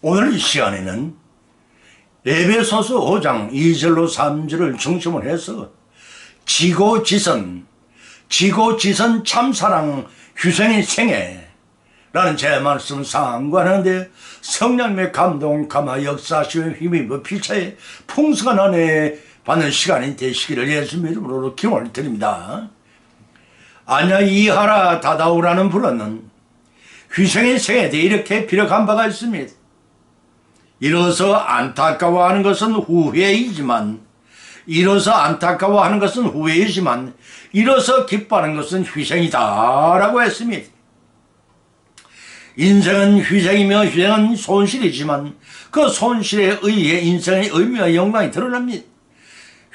오늘 이 시간에는 에베소서 5장 2절로 3절을 중심으로 해서 지고지선 참사랑 휴생의 생애라는 제 말씀을 상고하는데, 성령님의 감동, 감화, 역사하시며 힘입어 필차에 풍성한 은혜 받는 시간이 되시기를 예수님 이름으로 기원을 드립니다. 아냐 이하라 다다오라는 불어는 휴생의 생애에 대해 이렇게 비력한 바가 있습니다. 이로서 안타까워하는 것은 후회이지만 이로서 기뻐하는 것은 희생이다라고 했습니다. 인생은 희생이며 희생은 손실이지만 그 손실에 의해 인생의 의미와 영광이 드러납니다.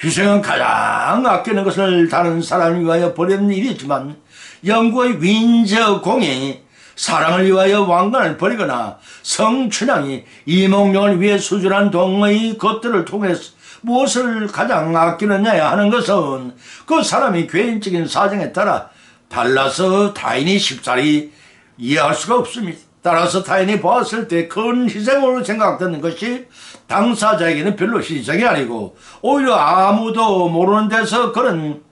희생은 가장 아끼는 것을 다른 사람을 위하여 버리는 일이지만, 영구의 윈저공이 사랑을 위하여 왕관을 버리거나 성춘향이 이몽룡을 위해 수준한 동의 것들을 통해서 무엇을 가장 아끼느냐 하는 것은 그 사람이 개인적인 사정에 따라 달라서 타인이 쉽사리 이해할 수가 없습니다. 따라서 타인이 보았을 때 큰 희생으로 생각되는 것이 당사자에게는 별로 희생이 아니고 오히려 아무도 모르는 데서 그런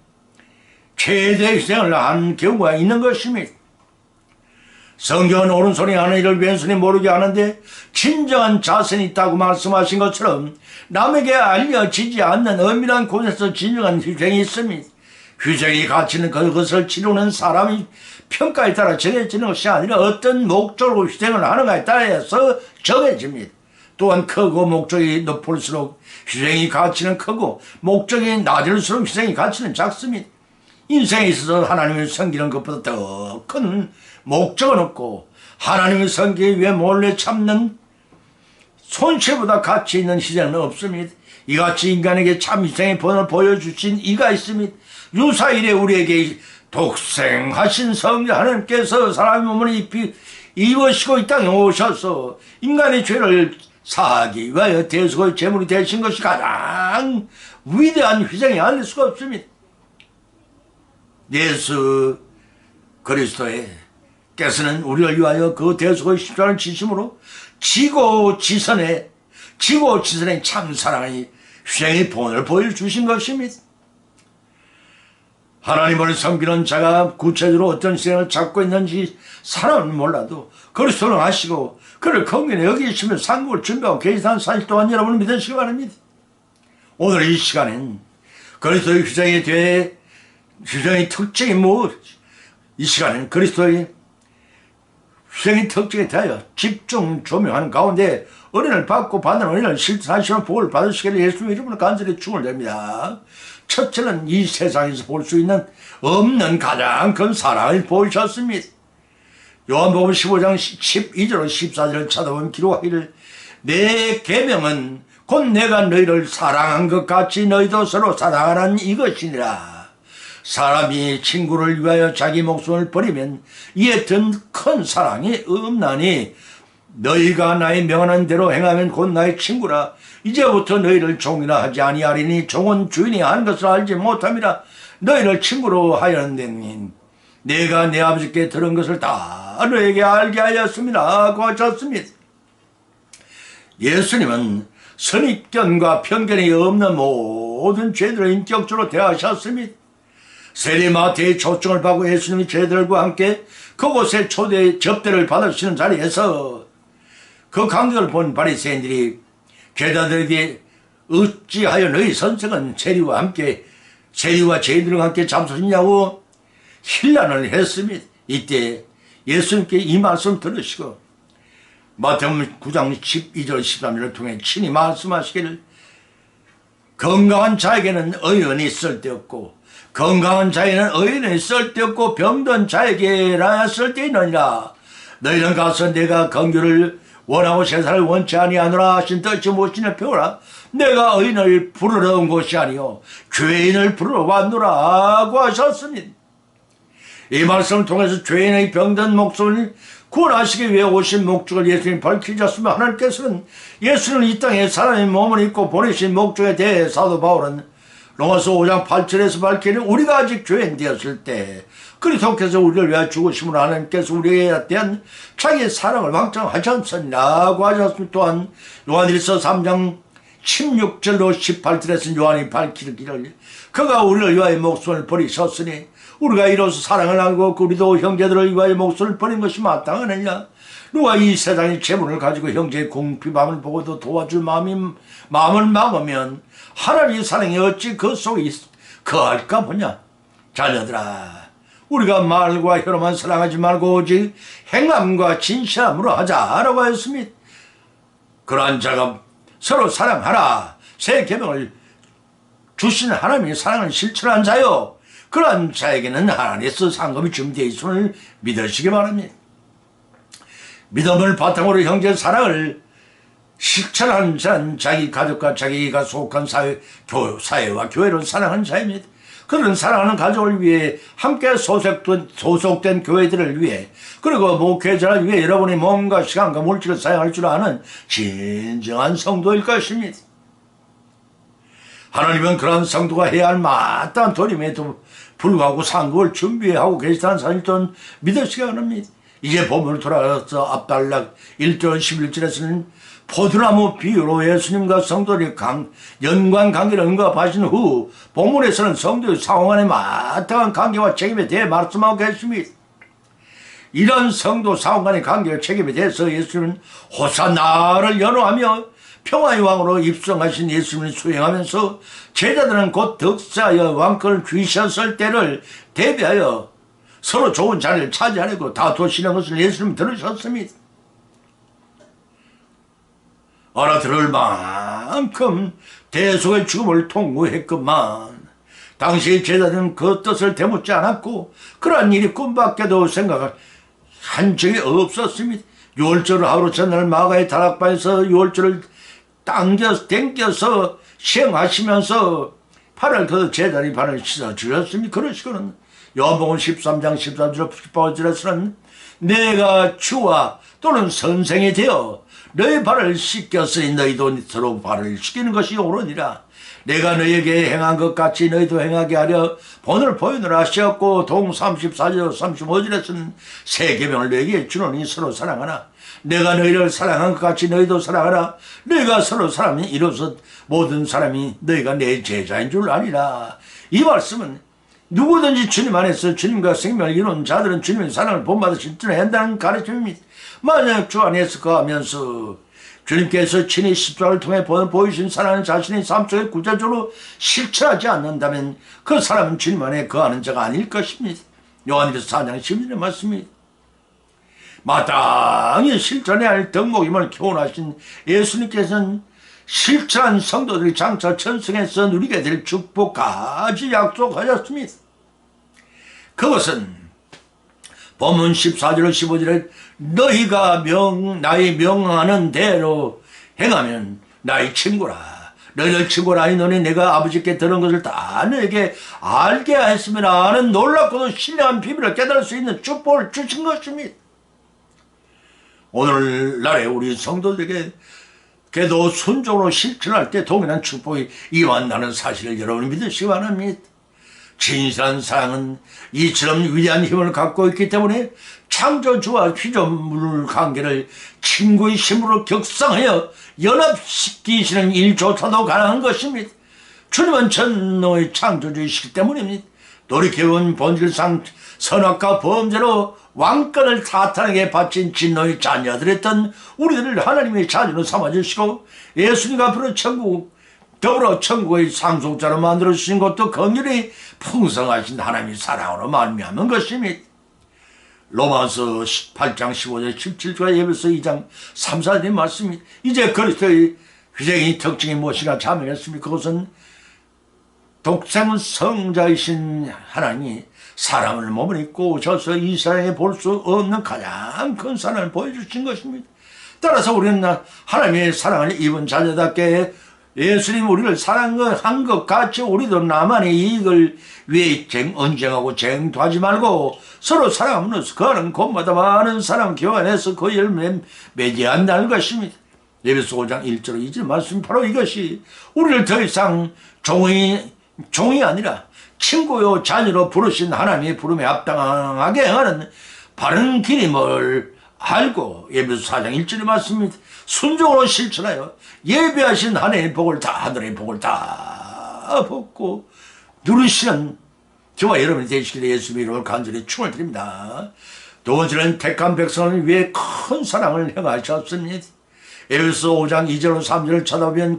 최대 희생을 한 경우가 있는 것입니다. 성경은 오른손이 하는 일을 왼손이 모르게 하는데 진정한 자선이 있다고 말씀하신 것처럼 남에게 알려지지 않는 엄밀한 곳에서 진정한 희생이 있습니다. 희생이 가치는 그것을 치르는 사람이 평가에 따라 정해지는 것이 아니라 어떤 목적으로 희생을 하는가에 따라서 정해집니다. 또한 크고 목적이 높을수록 희생이 가치는 크고 목적이 낮을수록 희생이 가치는 작습니다. 인생에 있어서 하나님을 섬기는 것보다 더 큰 목적은 없고, 하나님을 섬기기 위해 몰래 참는 손실보다 가치 있는 희생은 없습니다. 이같이 인간에게 참 희생의 본을 보여주신 이가 있습니다. 유사일에 우리에게 독생하신 성자 하나님께서 사람의 몸을 입으시고 이 땅에 오셔서 인간의 죄를 사하기 위하여 대속의 제물이 되신 것이 가장 위대한 희생이 아닐 수가 없습니다. 예수 그리스도께서는 우리를 위하여 그 대속의 십자가를 지심으로 지고지선의 참사랑의 희생의 본을 보여주신 것입니다. 하나님을 섬기는 자가 구체적으로 어떤 희생을 찾고 있는지 사람은 몰라도 그리스도는 아시고 그를 긍휼히 여기시며 상급을 준비하고 계시다는 사실 또한 여러분은 믿으시기 바랍니다. 오늘 이 시간엔 그리스도의 희생에 대해 희생의 특징이 이 시간엔 그리스도의 희생의 특징에 대하여 집중 조명하는 가운데 은혜를 받고 받는 은혜를 실천하시면 복을 받으시기를 예수님 이름으로 간절히 축원드립니다. 첫째는 이 세상에서 볼 수 있는 없는 가장 큰 사랑을 보이셨습니다. 요한복음 15장 12절 14절을 찾아보면 기록하기를, 내 계명은 곧 내가 너희를 사랑한 것 같이 너희도 서로 사랑하라는 이것이니라. 사람이 친구를 위하여 자기 목숨을 버리면 이에 더 큰 사랑이 없나니, 너희가 나의 명하는 대로 행하면 곧 나의 친구라. 이제부터 너희를 종이라 하지 아니하리니 종은 주인이 하는 것을 알지 못함이라. 너희를 친구로 하였느니 내가 내 아버지께 들은 것을 다 너에게 알게 하였습니다 하고 하셨습니다. 예수님은 선입견과 편견이 없는 모든 죄들을 인격적으로 대하셨습니다. 세리마태의 초청을 받고 예수님이 죄들과 함께 그곳에 접대를 받으시는 자리에서 그 광경을 본 바리새인들이 제자들에게 어찌하여 너희 선생은 세리와 죄인들과 함께 잠수했냐고 힐난을 했습니다. 이때 예수님께 이 말씀 들으시고 마태복음 9장 12절 13절을 통해 친히 말씀하시기를, 건강한 자에게는 의원이 쓸데없고 병든 자에게나 쓸데있느니라. 너희는 가서 내가 긍휼을 원하고 세상을 원치 아니하노라 하신 뜻이 무엇이냐 배우라. 내가 의인을 부르러 온 것이 아니요 죄인을 부르러 왔노라 하고 하셨습니다. 이 말씀을 통해서 죄인의 병든 목숨을 구원하시기 위해 오신 목적을 예수님이 밝히셨으며, 하나님께서는 예수는 이 땅에 사람의 몸을 입고 보내신 목적에 대해 사도 바울은 로마서 5장 8절에서 밝히는, 우리가 아직 죄인 되었을 때 그리스도께서 우리를 위하여 죽으심으로 하나님께서 우리에 대한 자기의 사랑을 왕창하셨으니라고 하셨습니다. 또한 요한일서 3장 16절로 18절에서 요한이 밝히기를 그가 우리를 위하여 목숨을 버리셨으니 우리가 이로써 사랑을 알고 우리도 형제들을 위하여 목숨을 버린 것이 마땅하느냐. 누가 이 세상의 재물을 가지고 형제의 궁핍함을 보고도 도와줄 마음을 막으면 하나님의 사랑이 어찌 그 속에 거할까 보냐. 자녀들아, 우리가 말과 혀로만 사랑하지 말고 오직 행함과 진실함으로 하자라고 하였습니다. 그러한 자가 서로 사랑하라. 새 계명을 주신 하나님의 사랑을 실천한 자요, 그러한 자에게는 하나님께서 상급이 준비되어 있음을 믿으시기 바랍니다. 믿음을 바탕으로 형제 사랑을 실천하는 자는 자기 가족과 자기가 속한 사회와 교회를 사랑하는 자입니다. 그런 사랑하는 가족을 위해 함께 소속된 교회들을 위해 그리고 목회자를 위해 여러분의 몸과 시간과 물질을 사용할 줄 아는 진정한 성도일 것입니다. 하나님은 그런 성도가 해야 할 마땅한 도림에도 불구하고 상급을 준비하고 계시다는 사실 좀 믿으시기 바랍니다. 이제 본문을 돌아가서 앞달락 1절 11절에서는 포도나무 비유로 예수님과 성도들의 연관 관계를 언급하신 후 본문에서는 성도의 상황 안에 마땅한 관계와 책임에 대해 말씀하고 계십니다. 이런 성도 상황 간의 관계와 책임에 대해서 예수님은 호산나를 연호하며 평화의 왕으로 입성하신 예수님을 수행하면서 제자들은 곧 득세하여 왕권을 쥐셨을 때를 대비하여 서로 좋은 자리를 차지하려고 다투시는 것을 예수님 들으셨습니다. 알아들을 만큼 대속의 죽음을 통고했건만 당시 제자들은 그 뜻을 되묻지 않았고 그러한 일이 꿈밖에도 생각한 적이 없었습니다. 유월절을 하루 전날 마가의 다락방에서 유월절을 당겨서 시행하시면서 팔을 그 제자리 발을 씻어주셨습니다. 그러시고는 요한복음 13장 14절 18절에서는 내가 주와 또는 선생이 되어 너희 발을 씻겼으니 너희도 서로 발을 씻기는 것이 옳으니라. 내가 너희에게 행한 것 같이 너희도 행하게 하려 본을 보이느라 하셨고 동 34절 35절에서는 새 계명을 너희에게 주노니 서로 사랑하라. 내가 너희를 사랑한 것 같이 너희도 사랑하라. 너희가 서로 사랑하면 이로써 모든 사람이 너희가 내 제자인 줄 아니라. 이 말씀은 누구든지 주님 안에서 주님과 생명을 이룬 자들은 주님의 사랑을 본받아 실천해야 한다는 가르침입니다. 만약 주 안에서 거하면서 주님께서 친히 십자가를 통해 보이신 사랑을 자신의 삶 속에 구체적으로 실천하지 않는다면 그 사람은 주님 안에 거하는 자가 아닐 것입니다. 요한일서 4장 11절의 말씀입니다. 마땅히 실천해야 할 덕목임을 교훈하신 예수님께서는 실천한 성도들이 장차 천성에서 누리게 될 축복까지 약속하셨습니다. 그것은 본문 14절 15절에 너희가 나의 명하는 대로 행하면 나의 친구라. 너희들 친구라 하니 너네 내가 아버지께 들은 것을 다 너에게 알게 하였음이라 하는 놀랍고도 신령한 비밀을 깨달을 수 있는 축복을 주신 것입니다. 오늘날에 우리 성도들에게 그래도 순종으로 실천할 때 동일한 축복이 임한다는 사실을 여러분이 믿으시기 바랍니다. 진실한 사랑은 이처럼 위대한 힘을 갖고 있기 때문에 창조주와 피조물 관계를 친구의 힘으로 격상하여 연합시키시는 일조차도 가능한 것입니다. 주님은 전능의 창조주이시기 때문입니다. 돌이켜본 본질상 선악과 범죄로 왕권을 타탄하게 바친 진노의 자녀들이었던 우리들을 하나님의 자녀로 삼아주시고 예수님 앞으로 더불어 천국의 상속자로 만들어주신 것도 긍휼히 풍성하신 하나님의 사랑으로 말미암은 것입니다. 로마서 8장 15절 17절과 예배서 2장 3, 4절의 말씀입니다. 이제 그리스도의 희생의 특징이 무엇이가 자명했습니까? 그것은 독생 성자이신 하나님이 사랑을 몸을 입고 오셔서 이 세상에 볼 수 없는 가장 큰 사랑을 보여주신 것입니다. 따라서 우리는 하나님의 사랑을 입은 자녀답게 예수님 우리를 사랑한 것 같이 우리도 나만의 이익을 위해 언쟁하고 쟁투하지 말고 서로 사랑하면서 그는 곳마다 많은 사랑 교환해서 그 열매 맺어야 한다는 것입니다. 예배서 5장 1절 2절 말씀 바로 이것이 우리를 더 이상 종이 아니라 친구요 자녀로 부르신 하나님의 부름에 합당하게 행하는 바른 길임을 알고 예배소 4장 1절의 말씀입니다. 순종으로 실천하여 예배하신 하나님의 복을 다 하늘의 복을 다 벗고 누리시는 저와 여러분이 되시기를 예수님의 이름으로 간절히 축원을 드립니다. 두 번째는 택한 백성을 위해 큰 사랑을 행하셨습니다. 에베소 5장 2절 3절을 찾아보면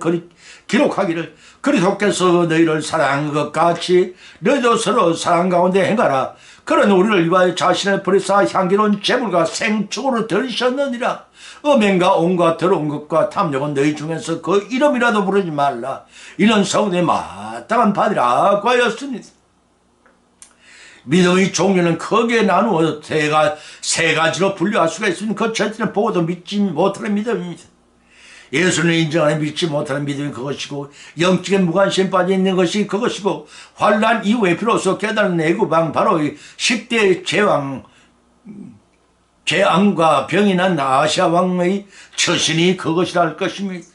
기록하기를 그리스도께서 너희를 사랑한 것 같이 너희도 서로 사랑 가운데 행하라. 그런 우리를 위하여 자신을 버리사 향기로운 제물과 생축으로 드리셨느니라. 음행과 온갖 더러운 것과 탐욕은 너희 중에서 그 이름이라도 부르지 말라. 이는 서운에 마땅한 바니라고 하였습니다. 믿음의 종류는 크게 나누어 세 가지로 분류할 수가 있습니다. 그 첫째는 보고도 믿지 못하는 믿음입니다. 예수를 인정하는 믿지 못하는 믿음이 그것이고, 영적인 무관심에 빠져 있는 것이 그것이고, 환난 이후에 비로소 깨달은 애굽왕 바로 10대 재앙과 병이 난 아시아 왕의 처신이 그것이라 할 것입니다.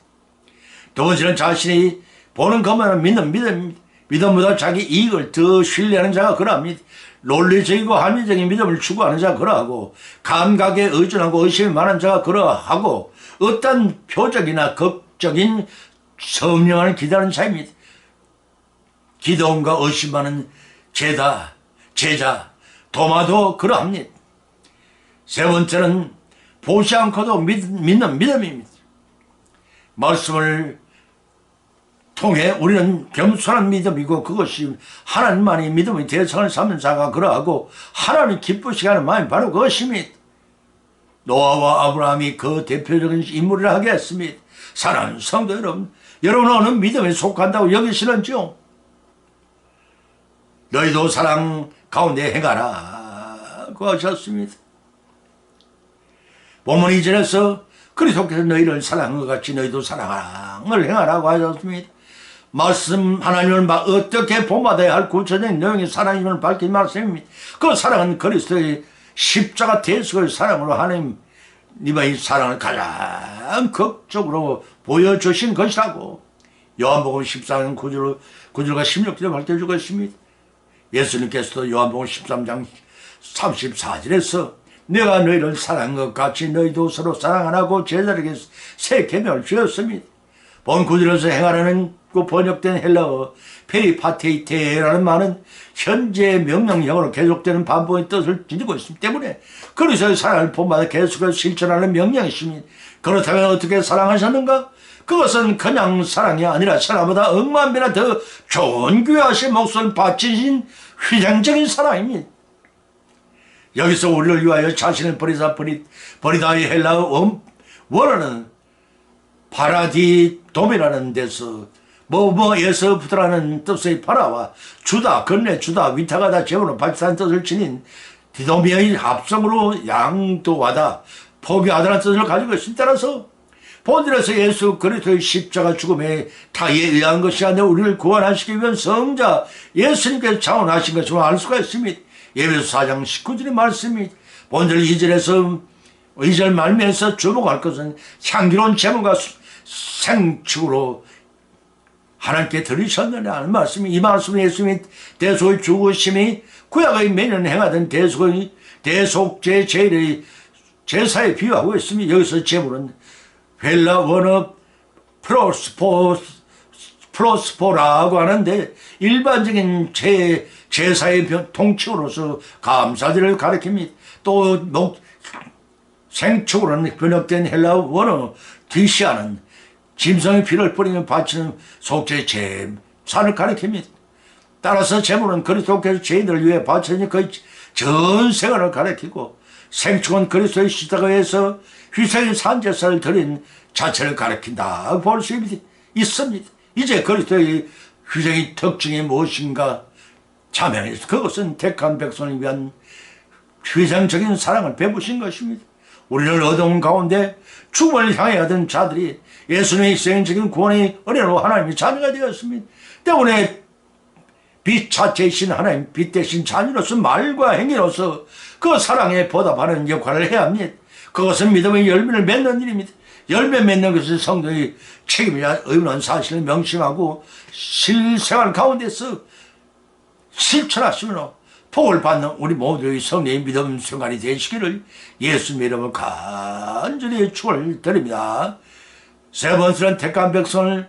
두 번째는 자신이 보는 것만은 믿는 믿음입니다. 믿음보다 자기 이익을 더 신뢰하는 자가 그러합니다. 논리적이고 합리적인 믿음을 추구하는 자가 그러하고, 감각에 의존하고 의심이 많은 자가 그러하고, 어떤 표적이나 극적인 성령을 기다리는 자입니다. 기도원과 의심 많은 제자 도마도 그러합니다. 세 번째는 보지 않고도 믿는 믿음입니다. 말씀을 통해 우리는 겸손한 믿음이고, 그것이 하나님만이 믿음의 대상을 삼는 자가 그러하고, 하나님 기쁘시게 하는 마음이 바로 그것입니다. 노아와 아브라함이 그 대표적인 인물이라 하겠습니다. 사랑하는 성도 여러분, 여러분은 어느 믿음에 속한다고 여기시는지요? 너희도 사랑 가운데 행하라고 하셨습니다. 본문 2절에서 그리스도께서 너희를 사랑한 것 같이 너희도 사랑을 행하라고 하셨습니다. 말씀 하나님을 어떻게 본받아야 할 구체적인 내용의 사랑임을 밝힌 말씀입니다. 그 사랑은 그리스도의 십자가 대속의 사랑으로 하나님의 사랑을 가장 극적으로 보여주신 것이라고 요한복음 14장 9절과 16절에 밝혀주고 있습니다. 예수님께서도 요한복음 13장 34절에서 내가 너희를 사랑한 것 같이 너희도 서로 사랑하라고 제자에게 새 계명을 주었습니다. 본 구절에서 행하라는 그 번역된 헬라어 페리파테이테라는 말은 현재 명령형으로 계속되는 반복의 뜻을 지니고 있기 때문에 그리스도의 사랑을 본받아 계속해서 실천하는 명령이십니다. 그렇다면 어떻게 사랑하셨는가? 그것은 그냥 사랑이 아니라 사랑보다 억만 배나 더 좋은 귀하신 목숨을 바치신 휘장적인 사랑입니다. 여기서 우리를 위하여 자신을 버리다의 헬라어 원어는 파라디돔이라는 데서 뭐뭐에서부터라는 뜻의 파라와 주다, 건네주다, 위탁하다, 제물로 바치다는 뜻을 지닌 디도미의 합성으로 양도하다, 포기하다는 뜻을 가지고 있습니다. 따라서 본질에서 예수 그리스도의 십자가 죽음의 타에 의한 것이 아니라 우리를 구원하시기 위한 성자 예수님께서 자원하신 것으로 알 수가 있습니다. 예배소 4장 19절의 말씀이 본절 2절 말미에서 주목할 것은 향기로운 제물과 생축으로 하나님께 드리셨느냐는 말씀이, 이 말씀은 예수님의 대속의 죽으심이 구약의 매년 행하던 대속제 제일의 제사에 비유하고 있으며, 여기서 제물은 헬라 원어 프로스포라고 하는데 일반적인 제사의 통칭으로서 감사제를 가리킵니다. 또 생축으로는 번역된 헬라 원어 디시아는 짐승의 피를 뿌리며 바치는 속죄 제사를 가리킵니다. 따라서 제물은 그리스도께서 죄인들을 위해 바치는 그 전 생활을 가리키고, 생축은 그리스도의 십자가에서 희생의 산제사를 드린 자체를 가리킨다 볼 수 있습니다. 이제 그리스도의 희생의 특징이 무엇인가 자명해서 그것은 택한 백성을 위한 희생적인 사랑을 베푸신 것입니다. 우리를 어두운 가운데 죽음을 향해 하던 자들이 예수님의 희생적인 구원의 은혜로 하나님의 자녀가 되었습니다. 때문에 빛 자체이신 하나님, 빛 대신 자녀로서 말과 행위로서 그 사랑에 보답하는 역할을 해야 합니다. 그것은 믿음의 열매를 맺는 일입니다. 열매 맺는 것은 성도의 책임이라 의무한 사실을 명심하고 실생활 가운데서 실천하시므로 복을 받는 우리 모두의 성령의 믿음 순간이 되시기를 예수님의 이름으로 간절히 축원을 드립니다. 세 번째는 택한 백성의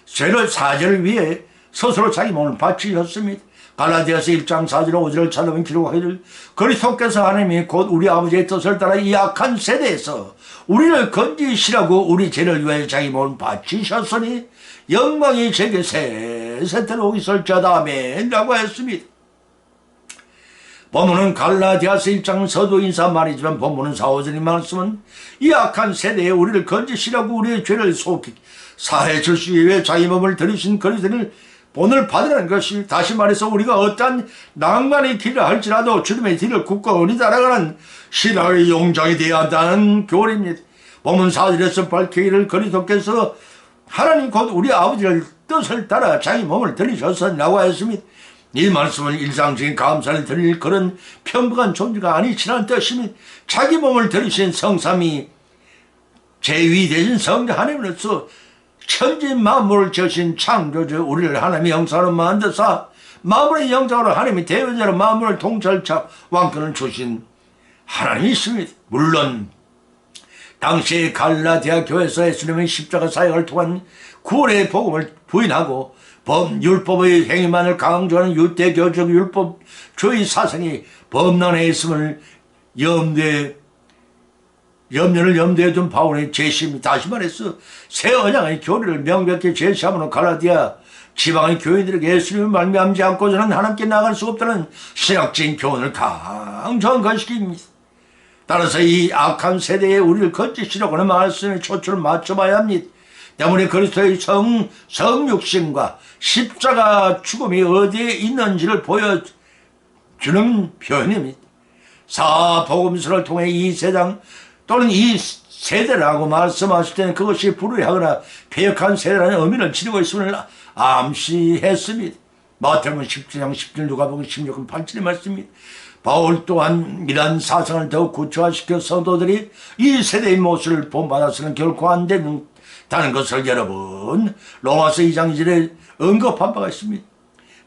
죄를 사죄를 위해 스스로 자기 몸을 바치셨습니다. 갈라디아서 1장 4절 5절을 찾아보면 기록하기를 그리스도께서 하나님이 곧 우리 아버지의 뜻을 따라 이 악한 세대에서 우리를 건지시라고 우리 죄를 위하여 자기 몸을 바치셨으니 영광이 제게 세세토록 있을지어다 아멘이라고 했습니다. 본문은 갈라디아서 1장 서두인사 말이지만 본문은 4, 5절의 말씀은 이 악한 세대에 우리를 건지시라고 우리의 죄를 사해 주시기 위해 자기 몸을 들이신 그리스도를 본을 받으라는 것이, 다시 말해서 우리가 어떠한 낭만의 길을 할지라도 주님의 길을 굳건히 따라가는 신앙의 용장이 되어야 한다는 교리입니다. 본문 4절에서 밝히기를 그리스도께서 하나님 곧 우리 아버지의 뜻을 따라 자기 몸을 들이셨으라고 했습니다. 이 말씀은 일상적인 감사를 드릴 그런 평범한 존재가 아니지라는 뜻입니다. 자기 몸을 들이신 성삼위 제위되신 성자 하나님으로서 천지 만물을 지으신 창조주 우리를 하나님의 형상으로 만드사 만물의 형상으로 하나님의 대변자로 만물을 통찰차 왕권을 주신 하나님이십니다. 물론 당시 갈라디아 교회에서 예수님의 십자가 사역을 통한 구원의 복음을 부인하고 율법의 행위만을 강조하는 유대교적 율법주의 사상이 범람해 있음을 염려를 염두에 둔 바울의 제시입니다. 다시 말해서 새 언약의 교리를 명백히 제시함으로 갈라디아 지방의 교인들에게 예수님을 말미암지 않고서는 하나님께 나갈 수 없다는 신학적인 교훈을 강조한 것입니다. 따라서 이 악한 세대에 우리를 건지시려고 하는 말씀에 초점을 맞춰봐야 합니다. 때문에 그리스도의 성육신과 십자가 죽음이 어디에 있는지를 보여주는 표현입니다. 사복음서를 통해 이 세상 또는 이 세대라고 말씀하실 때는 그것이 불의하거나 패역한 세대라는 의미를 지니고 있음을 암시했습니다. 마태복음 17장 10절 누가복음 16장 8절의 말씀입니다. 바울 또한 이러한 사상을 더욱 구체화시켜 성도들이 이 세대의 모습을 본받아서는 결코 안 된다는 것을 여러분 로마서 2장 2절에 언급한 바가 있습니다.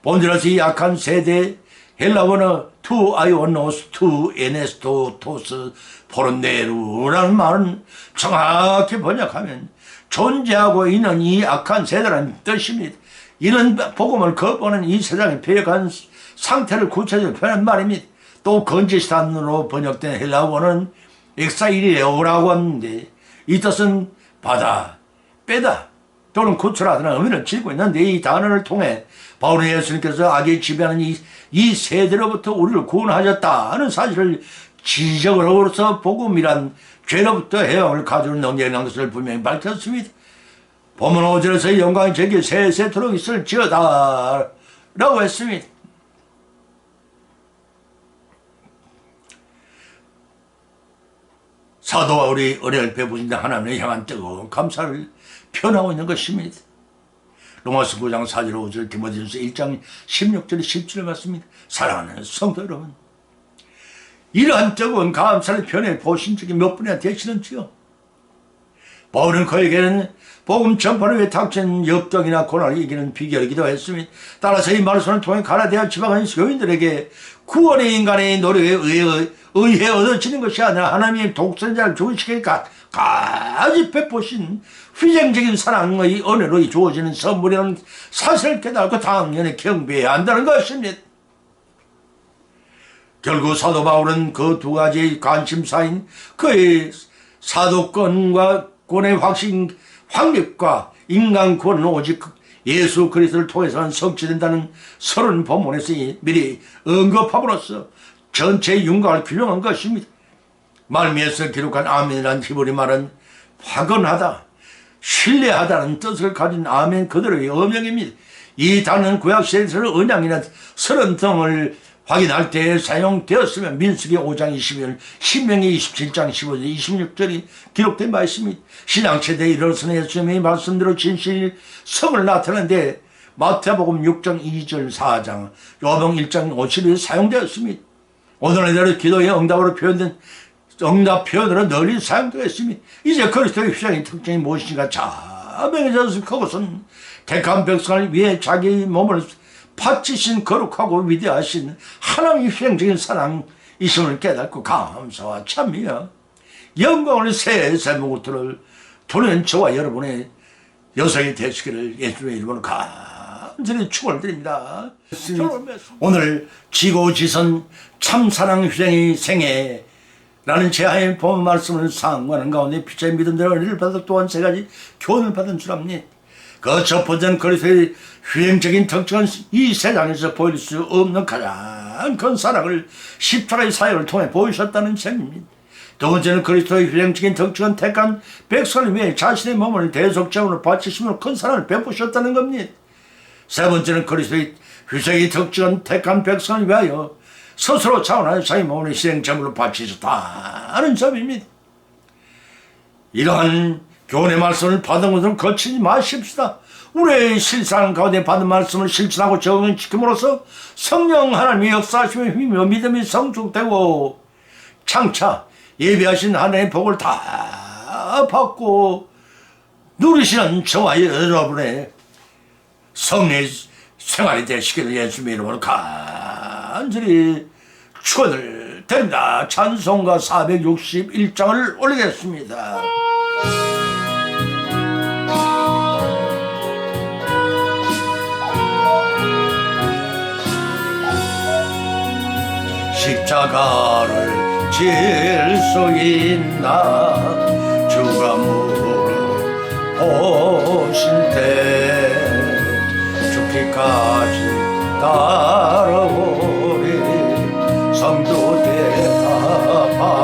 본질에서 이 악한 세대 헬라어는 tu aionos tu enesto tos 포르네루라는 말은 정확히 번역하면 존재하고 있는 이 악한 세대라는 뜻입니다. 이는 복음을 거부하는 이 세상의 패역한 상태를 구체적으로 표현한 말입니다. 또 건지시단으로 번역된 헬라어는 엑사이리에오라고 하는데 이 뜻은 받아, 빼다 또는 구출하다는 의미를 지니고 있는데 이 단어를 통해 바울은 예수님께서 악에 지배하는 이 세대로부터 우리를 구원하셨다는 사실을 지적으로서 복음이란 죄로부터 해방을 가져오는 능력이라는 것을 분명히 밝혔습니다. 본문 5절에서 영광이 제게 세세토록 있을지어다 라고 했습니다. 사도와 우리 은혜를 베푸신 하나님을 향한 뜨거운 감사를 표현하고 있는 것입니다. 로마서 9장 4절 5절 디모데전서 1장 16절 17절 맞습니다. 사랑하는 성도 여러분, 이러한 뜨거운 감사를 표현해 보신 적이 몇 분이나 되시는지요? 바울은 그에게는 복음 전파를 위해 닥친 역경이나 고난을 이기는 비결이기도 했습니다. 따라서 이 말씀을 통해 갈라디아 지방의 교인들에게 구원의 인간의 노력에 의해 얻어지는 것이 아니라 하나님의 독생자를 죽으시기까지 베푸신 희생적인 사랑의 은혜로 주어지는 선물이라는 사실을 깨닫고 당연히 경배해야 한다는 것입니다. 결국 사도 바울은 그 두 가지 관심사인 그의 사도권과 권의 확립과 인간 구원은 오직 예수 그리스도를 통해서만 성취된다는 서른 본문에서 미리 언급함으로써 전체의 윤곽을 규명한 것입니다. 말미에서 기록한 아멘이라는 히브리 말은 확언하다, 신뢰하다는 뜻을 가진 아멘 그대로의 어명입니다. 이 단어는 구약시대에서 언약이나 서른 등을 확인할 때 사용되었으면 민수기 5장 22절, 신명기 27장 15절, 26절이 기록된 바 있습니다. 신앙세대에 이르러서는 예수님의 말씀대로 진실의 성을 나타내는데 마태복음 6장 2절 4장, 요한복음 1장 50일 사용되었습니다. 오늘날의 기도의 응답으로 표현된 응답 표현으로 널리 사용되었습니다. 이제 그리스도의 휘장의 특징이 무엇인가 자명해져서 그것은 택한 백성을 위해 자기 몸을 바치신 거룩하고 위대하신 하나님의 휘행적인 사랑이심을 깨닫고 감사와 찬미와 영광을 세세무구트를 보낸 저와 여러분의 여성이 되시기를 예수님의 이름으로 간절히 축원을 드립니다. 오늘 지고지선 참사랑 휘행의 생애 라는 제하의 본 말씀을 상고하는 가운데 피차의 믿음대로 은혜를 받아 또한 세 가지 교훈을 받은 줄 압니다. 그 첫 번째는 그리스도의 휘행적인 특징은 이 세상에서 보일 수 없는 가장 큰 사랑을 십자가의 사역을 통해 보이셨다는 점입니다. 두 번째는 그리스도의 휘행적인 특징은 택한 백성을 위해 자신의 몸을 대속제물로 바치심으로 큰 사랑을 베푸셨다는 겁니다. 세 번째는 그리스도의 휘행의 특징은 택한 백성을 위하여 스스로 자원하여 자기 몸을 희생제물로 바치셨다는 점입니다. 이러한 교훈의 말씀을 받은 것을 거치지 마십시다. 우리의 실상 가운데 받은 말씀을 실천하고 적용시킴으로써 성령 하나님의 역사하심의 힘이며 믿음이 성숙되고 장차 예비하신 하나님의 복을 다 받고 누리시는 저와 여러분의 성례 생활이 되시기를 예수님의 이름으로 간절히 축원을 드립니다. 찬송가 461장을 올리겠습니다. 십자가를 질 수 있나 주가 물어보실 때 죽기까지 따라오리 성도 대답하였다.